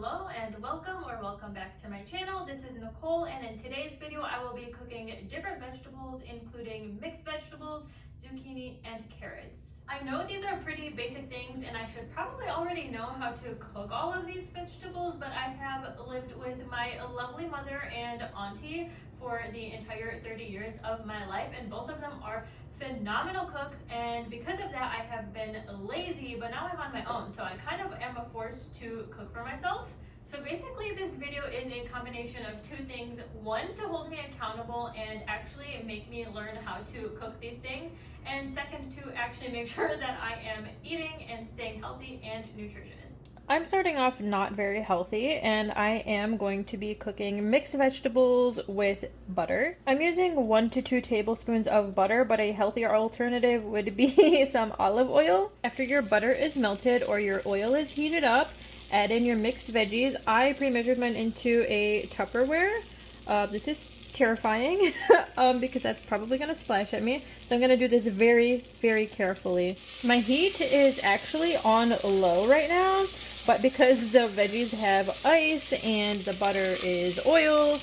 Hello and welcome back to my channel. This is Nicole, and in today's video I will be cooking different vegetables, including mixed vegetables, zucchini, and carrots. I know these are pretty basic things and I should probably already know how to cook all of these vegetables, but I have lived with my lovely mother and auntie for the entire 30 years of my life, and both of them are phenomenal cooks, and because of that I have been lazy, but now I'm on my own, so I kind of am forced to cook for myself. So basically this video is a combination of two things: one, to hold me accountable and actually make me learn how to cook these things, and second, to actually make sure that I am eating and staying healthy and nutritious. I'm starting off not very healthy, and I am going to be cooking mixed vegetables with butter. I'm using 1 to 2 tablespoons of butter, but a healthier alternative would be some olive oil. After your butter is melted or your oil is heated up, add in your mixed veggies. I pre-measured mine into a Tupperware. This is terrifying because that's probably going to splash at me. So I'm going to do this very, very carefully. My heat is actually on low right now, but because the veggies have ice and the butter is oil,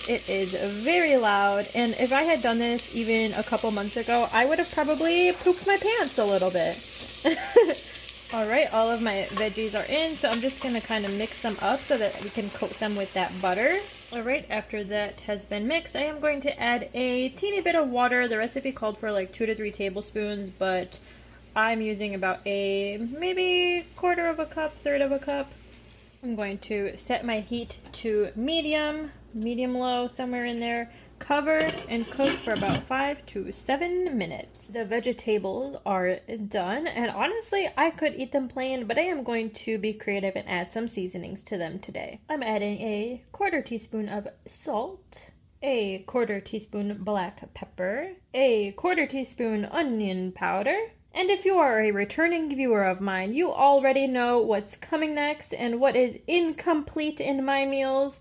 it is very loud. And if I had done this even a couple months ago, I would have probably pooped my pants a little bit. Alright, all of my veggies are in, so I'm just going to kind of mix them up so that we can coat them with that butter. Alright, after that has been mixed, I am going to add a teeny bit of water. The recipe called for like 2 to 3 tablespoons, but I'm using about a maybe quarter of a cup, third of a cup. I'm going to set my heat to medium low, somewhere in there. Cover and cook for about 5 to 7 minutes. The vegetables are done, and honestly I could eat them plain, but I am going to be creative and add some seasonings to them today. I'm adding a quarter teaspoon of salt, a quarter teaspoon black pepper, a quarter teaspoon onion powder. And if you are a returning viewer of mine, you already know what's coming next and what is incomplete in my meals.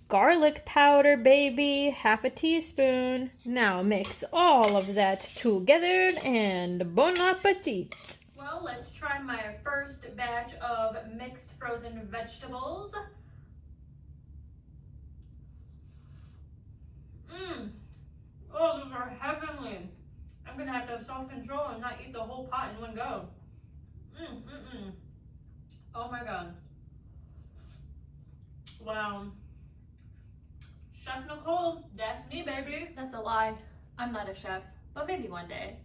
Garlic powder, baby, half a teaspoon. Now mix all of that together and bon appetit. Well, let's try my first batch of mixed frozen vegetables. Oh, those are heavenly. I'm gonna have to have self-control and not eat the whole pot in one go. Oh my god. Wow. Chef Nicole, that's me, baby. That's a lie. I'm not a chef, but maybe one day.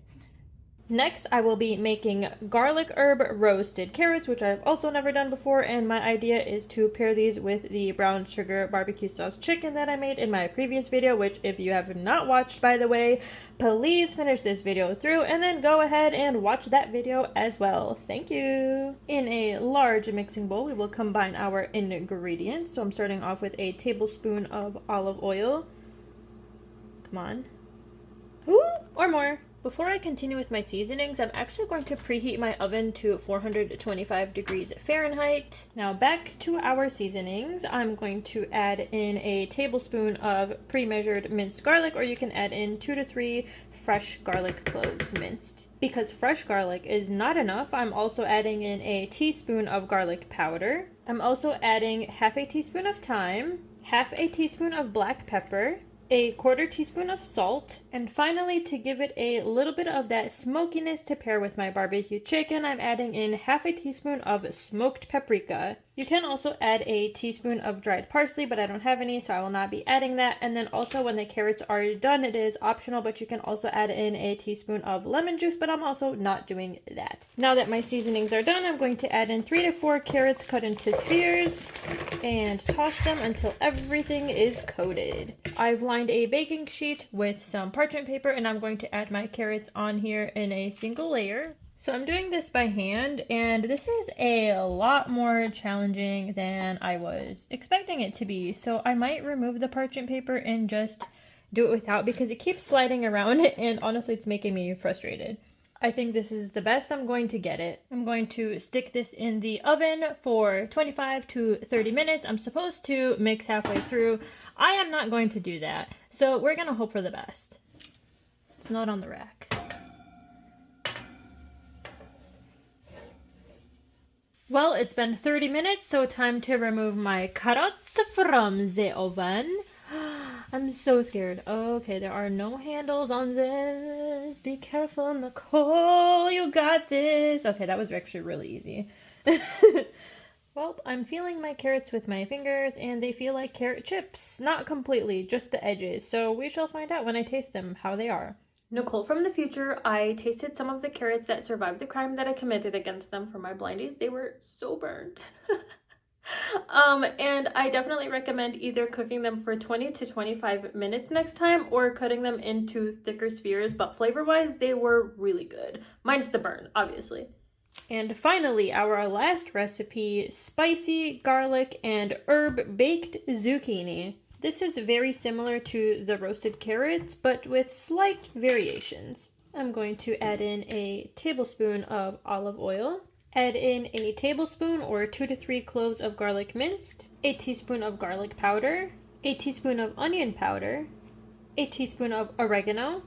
Next, I will be making garlic herb roasted carrots, which I've also never done before, and my idea is to pair these with the brown sugar barbecue sauce chicken that I made in my previous video, which if you have not watched, by the way, please finish this video through and then go ahead and watch that video as well. Thank you. In a large mixing bowl, we will combine our ingredients. So I'm starting off with a tablespoon of olive oil. Come on. Ooh, or more. Before I continue with my seasonings, I'm actually going to preheat my oven to 425 degrees Fahrenheit. Now back to our seasonings. I'm going to add in a tablespoon of pre-measured minced garlic, or you can add in 2 to 3 fresh garlic cloves minced. Because fresh garlic is not enough, I'm also adding in a teaspoon of garlic powder. I'm also adding half a teaspoon of thyme, half a teaspoon of black pepper, a quarter teaspoon of salt, and finally, to give it a little bit of that smokiness to pair with my barbecue chicken, I'm adding in half a teaspoon of smoked paprika. You can also add a teaspoon of dried parsley, but I don't have any, so I will not be adding that. And then also when the carrots are done, it is optional, but you can also add in a teaspoon of lemon juice, but I'm also not doing that. Now that my seasonings are done, I'm going to add in 3 to 4 carrots cut into spheres and toss them until everything is coated. I've lined a baking sheet with some parchment paper, and I'm going to add my carrots on here in a single layer. So I'm doing this by hand, and this is a lot more challenging than I was expecting it to be. So I might remove the parchment paper and just do it without, because it keeps sliding around and honestly it's making me frustrated. I think this is the best I'm going to get it. I'm going to stick this in the oven for 25 to 30 minutes. I'm supposed to mix halfway through. I am not going to do that. So we're going to hope for the best. It's not on the rack. Well, it's been 30 minutes, so time to remove my carrots from the oven. I'm so scared. Okay, there are no handles on this. Be careful, Nicole. You got this. Okay, that was actually really easy. Well, I'm feeling my carrots with my fingers, and they feel like carrot chips. Not completely, just the edges. So we shall find out when I taste them how they are. Nicole from the future, I tasted some of the carrots that survived the crime that I committed against them for my blindies. They were so burned. And I definitely recommend either cooking them for 20 to 25 minutes next time or cutting them into thicker spheres, but flavor-wise, they were really good. Minus the burn, obviously. And finally, our last recipe, spicy garlic and herb baked zucchini. This is very similar to the roasted carrots, but with slight variations. I'm going to add in a tablespoon of olive oil. Add in a tablespoon or 2 to 3 cloves of garlic minced, a teaspoon of garlic powder, a teaspoon of onion powder, a teaspoon of oregano,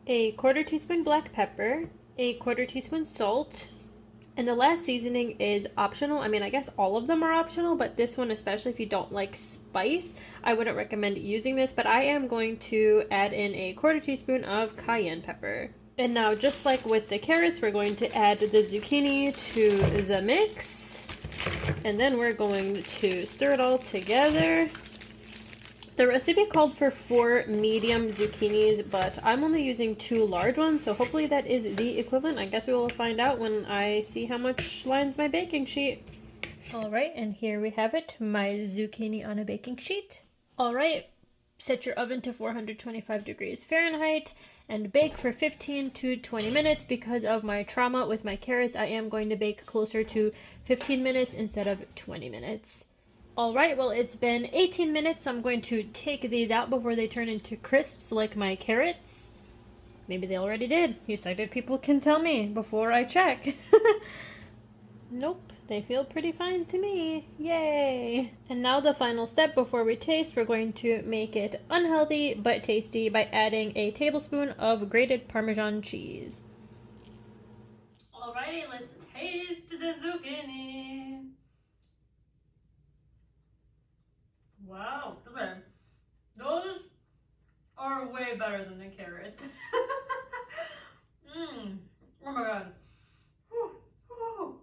a 1/4 teaspoon black pepper, a 1/4 teaspoon salt, and the last seasoning is optional. I mean, I guess all of them are optional, but this one, especially if you don't like spice, I wouldn't recommend using this, but I am going to add in a 1/4 teaspoon of cayenne pepper. And now, just like with the carrots, we're going to add the zucchini to the mix. And then we're going to stir it all together. The recipe called for 4 medium zucchinis, but I'm only using 2 large ones, so hopefully that is the equivalent. I guess we will find out when I see how much lines my baking sheet. Alright, and here we have it, my zucchini on a baking sheet. Alright, set your oven to 425 degrees Fahrenheit and bake for 15 to 20 minutes. Because of my trauma with my carrots, I am going to bake closer to 15 minutes instead of 20 minutes. Alright, well, it's been 18 minutes, so I'm going to take these out before they turn into crisps like my carrots. Maybe they already did. You sighted people can tell me before I check. Nope, they feel pretty fine to me. Yay! And now the final step before we taste, we're going to make it unhealthy but tasty by adding a tablespoon of grated Parmesan cheese. Alrighty, let's taste the zucchini. Wow, okay. Those are way better than the carrots. Oh my god. Whew. Whew.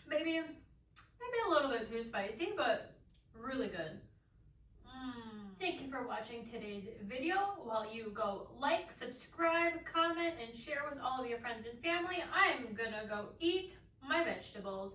Maybe a little bit too spicy, but really good. Thank you for watching today's video. While you go like, subscribe, comment, and share with all of your friends and family, I'm gonna go eat my vegetables.